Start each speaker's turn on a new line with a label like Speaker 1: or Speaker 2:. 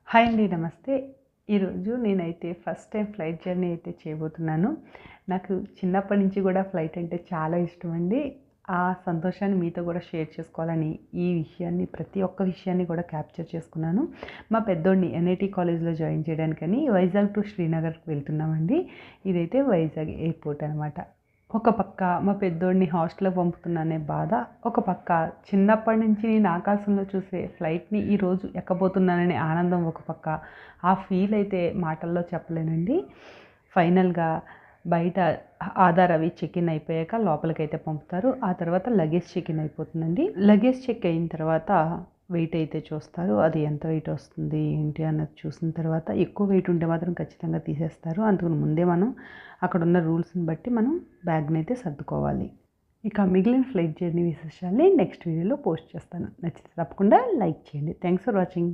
Speaker 1: Hi అండి. నమస్తే. ఈరోజు నేనైతే ఫస్ట్ టైం ఫ్లైట్ జర్నీ అయితే చేయబోతున్నాను. నాకు చిన్నప్పటి నుంచి కూడా ఫ్లైట్ అంటే చాలా ఇష్టమండి. ఆ సంతోషాన్ని మీతో కూడా షేర్ చేసుకోవాలని ప్రతి ఒక్క విషయాన్ని కూడా క్యాప్చర్ చేసుకున్నాను. మా పెద్దోడిని ఎన్ఐటీ కాలేజ్‌లో జాయిన్ చేయడానికని వైజాగ్ టు శ్రీనగర్‌కి వెళ్తున్నామండి. ఇదైతే వైజాగ్ ఎయిర్‌పోర్ట్ అనమాట. ఒక పక్క మా పెద్దోడిని హాస్టల్‌కి పంపుతున్నానే బాధ, ఒక పక్క చిన్నప్పటి నుంచి నేను ఆకాశంలో చూసే ఫ్లైట్‌ని ఈరోజు ఎక్కబోతున్నాననే ఆనందం ఒక పక్క. ఆ ఫీల్ అయితే మాటల్లో చెప్పలేనండి. ఫైనల్‌గా బయట ఆధార్ అవి చెక్ ఇన్ అయిపోయాక లోపలికైతే పంపుతారు. ఆ తర్వాత లగేజ్ చెక్ ఇన్ అయిపోతుందండి. లగేజ్ చెక్ అయిన తర్వాత వెయిట్ అయితే చూస్తారు. అది ఎంత వెయిట్ వస్తుంది ఏంటి అన్నది చూసిన తర్వాత ఎక్కువ వెయిట్ ఉంటే మాత్రం ఖచ్చితంగా తీసేస్తారు. అందుకని ముందే మనం అక్కడున్న రూల్స్‌ని బట్టి మనం బ్యాగ్‌ని అయితే సర్దుకోవాలి. ఇక మిగిలిన ఫ్లైట్ జర్నీ విశేషాల్ని నెక్స్ట్ వీడియోలో పోస్ట్ చేస్తాను. నచ్చితే తప్పకుండా లైక్ చేయండి. Thanks for watching.